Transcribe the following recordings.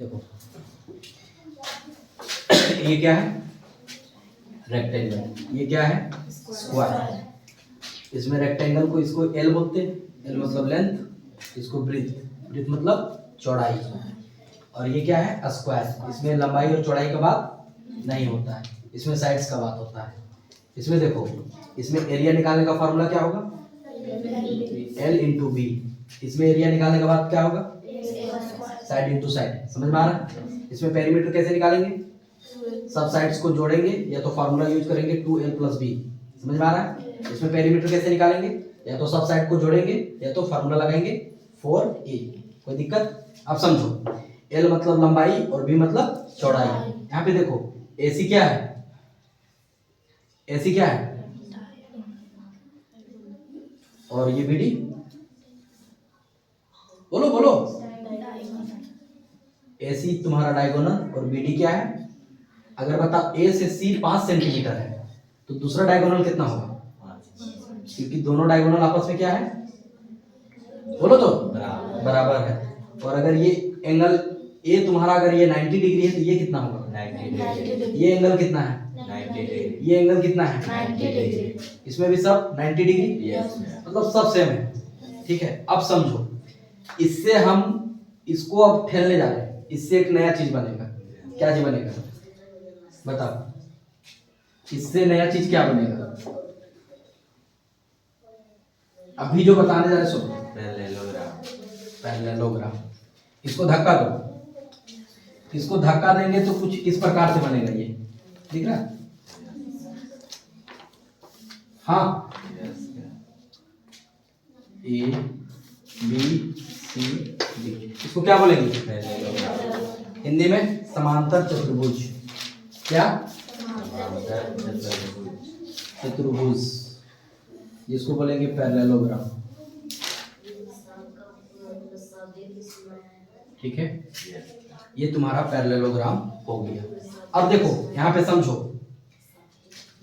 देखो ये क्या है, रेक्टेंगल, ये क्या है, स्क्वायर। इसमें रेक्टेंगल को इसको एल बोलते हैं, एल मतलब लेंथ, इसको ब्रीथ, ब्रीथ मतलब चौड़ाई। और ये क्या है, स्क्वायर। इसमें लंबाई और चौड़ाई का बात नहीं होता है, इसमें साइड्स का बात होता है। इसमें देखो, इसमें एरिया निकालने का फॉर्मूला क्या होगा, एल इंटू बी। इसमें एरिया निकालने का बाद क्या होगा, साइड इंटू साइड। समझ में आ रहा है। इसमें पेरीमीटर कैसे निकालेंगे, सब साइड्स को जोड़ेंगे या तो फार्मूला यूज करेंगे 2l + b। समझ में आ रहा है। इसमें पेरीमीटर कैसे निकालेंगे, या तो सब साइड को जोड़ेंगे या तो फार्मूला लगाएंगे 4a। कोई दिक्कत। अब समझो, l मतलब लंबाई और b मतलब चौड़ाई। यहाँ पे देखो ac क्या है, ac क्या है, और ये bd, बोलो बोलो। AC तुम्हारा डायगोनल और BD क्या है। अगर बताओ A से C 5 सेंटीमीटर है तो दूसरा डायगोनल कितना होगा, क्योंकि दोनों डायगोनल आपस में क्या है, बोलो तो बराबर है। और अगर ये एंगल A तुम्हारा अगर ये 90 डिग्री है तो ये कितना होगा, 90 डिग्री। ये एंगल कितना है, 90 डिग्री। ये एंगल कितना है, 90 डिग्री। इसमें भी सब 90 डिग्री, मतलब सब सेम है। ठीक है। अब समझो, इससे हम इसको अब ठेलने जा रहे हैं, इससे एक नया चीज बनेगा। क्या चीज बनेगा बताओ, इससे नया चीज क्या बनेगा, अभी जो बताने जा रहे सुनो, पैरेललोग्राम। इसको धक्का दो, इसको धक्का देंगे तो कुछ इस प्रकार से बनेगा, ये दिख रहा है। हाँ, ए बी सी डी, इसको क्या बोलेंगे हिंदी में, समांतर चतुर्भुज। क्या, चतुर्भुज, जिसको बोलेंगे पैरेललोग्राम। ठीक है, ये तुम्हारा पैरेललोग्राम हो गया। अब देखो यहाँ पे समझो,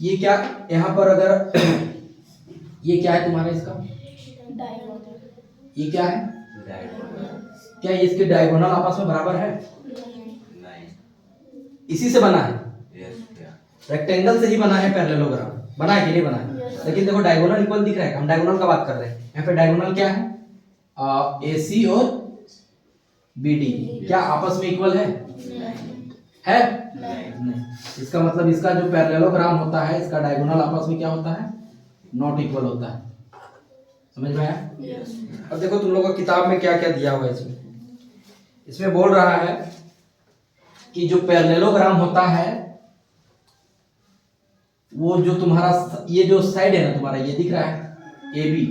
ये क्या, यहाँ पर अगर ये क्या है तुम्हारा, इसका ये क्या है, क्या इसके डायगोनल आपस में बराबर है, इसी से बना है, रेक्टेंगल से ही बना है पैरेललोग्राम, बना है कि नहीं बना है। लेकिन देखो डायगोनल इक्वल दिख रहा है, हम डायगोनल का बात कर रहे हैं। यहाँ पे डायगोनल क्या है, AC और BD क्या आपस में इक्वल है, है नहीं। इसका मतलब इसका जो पैरेललोग्राम होता है, इसका डायगोनल आपस में क्या होता है, नॉट इक्वल होता है। समझ में आया। अब देखो तुम लोगों को किताब में क्या क्या दिया हुआ है। इसमें बोल रहा है कि जो पैरेललोग्राम होता है, वो जो तुम्हारा ये जो साइड है ना तुम्हारा, ये दिख रहा है AB,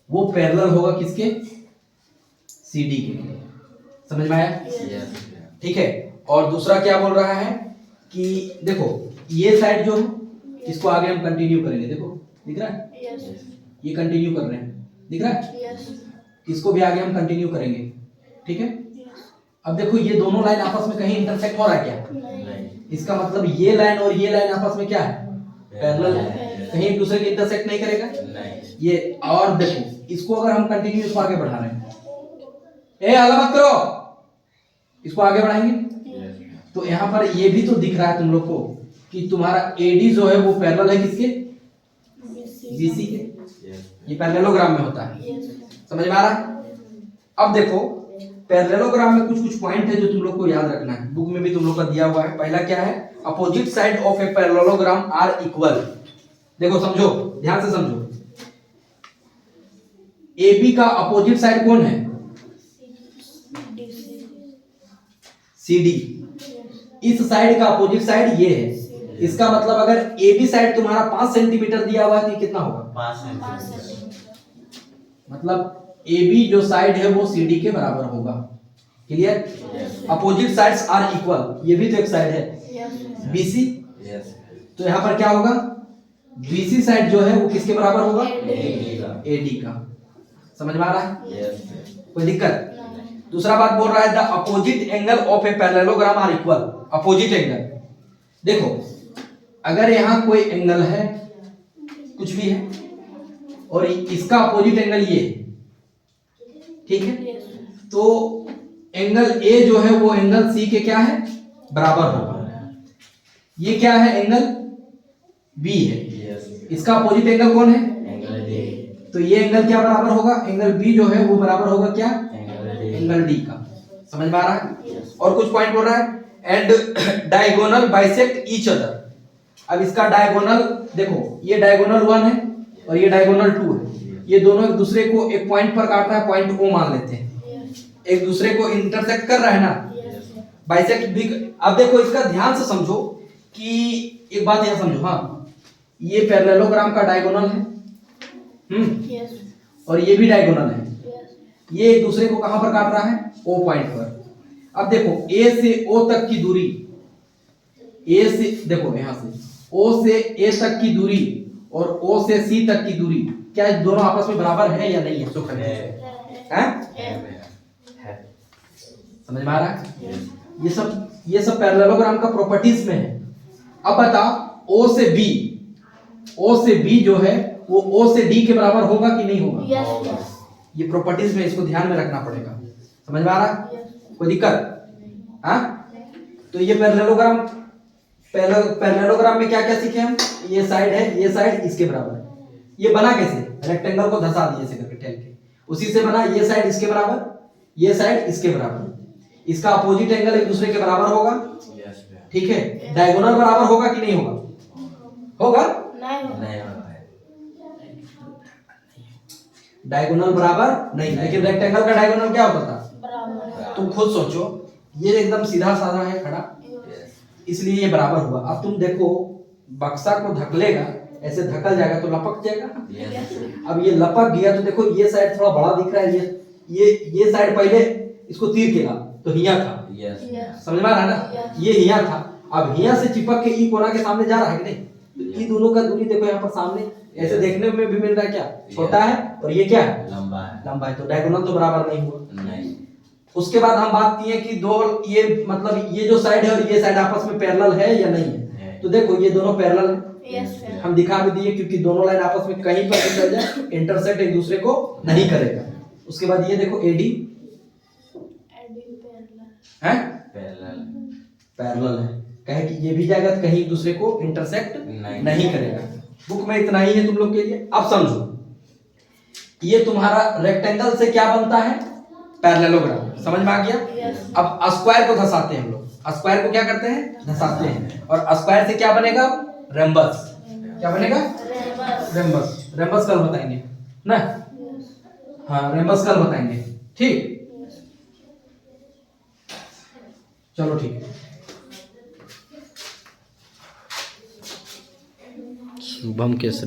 वो पैरेलल होगा किसके, CD के। समझ में आया। ठीक है। और दूसरा क्या बोल रहा है कि देखो ये साइड जो है, इसको आगे हम कंटिन्यू करेंगे। देखो दिख रहा है, ये कंटिन्यू कर रहे हैं, दिख रहा है। इसको भी आगे हम कंटिन्यू करेंगे। ठीक है। अब देखो ये दोनों लाइन आपस में कहीं इंटरसेक्ट हो रहा है क्या, इसका मतलब ये लाइन और ये लाइन आपस में क्या है, पैरेलल है, कहीं एक दूसरे के इंटरसेक्ट नहीं करेगा ये। और देखो इसको अगर हम कंटिन्यू इसको आगे बढ़ा रहे हैं, आगे मत करो, इसको आगे बढ़ाएंगे तो यहाँ पर ये भी तो दिख रहा है तुम लोग को कि तुम्हारा AD जो है वो पैरेलल है किसके, BC के। ये पैरेललोग्राम में होता है। समझ में आ रहा है। अब देखो पैरेललोग्राम में कुछ कुछ पॉइंट है जो तुम लोग को याद रखना है, बुक में भी तुम लोग का दिया हुआ है। पहला क्या है, opposite side of a parallelogram are equal. देखो समझो, ध्यान से समझो, AB का अपोजिट साइड कौन है, CD। इस साइड का अपोजिट साइड ये है। इसका मतलब अगर AB साइड तुम्हारा 5 सेंटीमीटर दिया हुआ है तो कितना होगा, 5 सेंटीमीटर। मतलब AB जो साइड है वो CD के बराबर होगा। Clear. Opposite sides are equal, ये भी तो एक साइड है BC। तो यहाँ पर क्या होगा, BC साइड जो है वो किसके बराबर होगा, AD का। समझ में आ रहा है। कोई दिक्कत। दूसरा बात बोल रहा है the opposite angle of a parallelogram are equal. Opposite angle, देखो अगर यहाँ कोई एंगल है, कुछ भी है, और इसका अपोजिट एंगल ये, ठीक है, तो एंगल ए जो है वो एंगल सी के क्या है, बराबर होगा। ये क्या है, एंगल बी है, इसका अपोजिट एंगल कौन है, एंगल डी। तो ये एंगल क्या बराबर होगा, एंगल बी जो है वो बराबर होगा क्या, एंगल डी का। समझ में आ रहा है। और कुछ पॉइंट बोल रहा है, and diagonal bisect each other. अब इसका डायगोनल देखो, ये डायगोनल 1 है और ये डायगोनल 2 है, ये दोनों एक दूसरे को एक पॉइंट पर काट रहा है, पॉइंट ओ मान लेते हैं, एक दूसरे को इंटरसेक्ट कर रहा है ना, बाइसेक्ट भी। अब देखो इसका ध्यान से समझो कि एक बात यह समझो, हाँ ये पैरेललोग्राम का डायगोनल है, और ये भी डायगोनल है, ये एक दूसरे को कहां पर काट रहा है, ओ पॉइंट पर। अब देखो ए से ओ तक की दूरी, ए से देखो यहां से ओ से ए तक की दूरी और ओ से सी तक की दूरी, क्या दोनों आपस में बराबर है या नहीं है, तो है। समझ में आ रहा है। ये सब पैरेललोग्राम का प्रॉपर्टीज में है। अब बता ओ से बी जो है वो ओ से डी के बराबर होगा कि नहीं होगा, ये प्रॉपर्टीज में, इसको ध्यान में रखना पड़ेगा। समझ में आ रहा है, कोई दिक्कत, हाँ। तो ये पैरेललोग्राम में क्या क्या सीखे हम, ये साइड है, ये साइड इसके बराबर है, ये बना कैसे, रेक्टेंगल को धसा दिए ऐसे करके ठेल के, उसी से बना, ये साइड इसके बराबर, ये साइड इसके बराबर, इसका अपोजिट एंगल एक दूसरे के बराबर होगा, ठीक है। डायगोनल बराबर होगा कि नहीं होगा, होगा नहीं होगा। डायगोनल बराबर नहीं, लेकिन रेक्टेंगल का डायगोनल क्या होता था, तुम खुद सोचो, ये एकदम सीधा साधा है खड़ा, इसलिए ये बराबर हुआ। अब तुम देखो बक्सा को धकलेगा, ऐसे धकल जाएगा तो लपक जाएगा। अब ये लपक गया तो देखो ये साइड थोड़ा बड़ा दिख रहा है, ये साइड पहले इसको तीर केला तो हिया था, समझ में आ रहा है ना, ये हिया था, अब हिया से चिपक के ई कोना के सामने जा रहा है कि नहीं, तो ई दोनों का दूरी देखो यहाँ पर सामने ऐसे देखने में भी मिल रहा है, क्या छोटा है और ये क्या है, लंबा है, तो डायगोनल तो बराबर नहीं हुआ। नहीं। उसके बाद हम बात किए कि दो, ये मतलब ये जो साइड है और ये साइड आपस में पैरेलल है या नहीं है, तो देखो ये दोनों पैरेलल है, हम दिखा भी दिए, क्योंकि दोनों लाइन आपस में कहीं पर भी चल जाए इंटरसेक्ट एक दूसरे को नहीं करेगा। उसके बाद ये देखो एडी है, पैरेलल है, कहे कि ये भी जाएगा तो कहीं एक दूसरे को इंटरसेक्ट नहीं करेगा। बुक में इतना ही है तुम लोग के लिए। अब समझो, ये तुम्हारा रेक्टेंगल से क्या बनता है, पैरेललोग्राम, समझ में आ गया। अब स्क्वायर को धसाते हैं हम लोग, स्क्वायर को क्या करते हैं, धसाते हैं, और स्क्वायर से क्या बनेगा, रेम्बस। क्या बनेगा, रेम्बस। रेम्बस कल बताएंगे ना, हाँ रेम्बस कल बताएंगे, ठीक। चलो ठीक है। शुभम के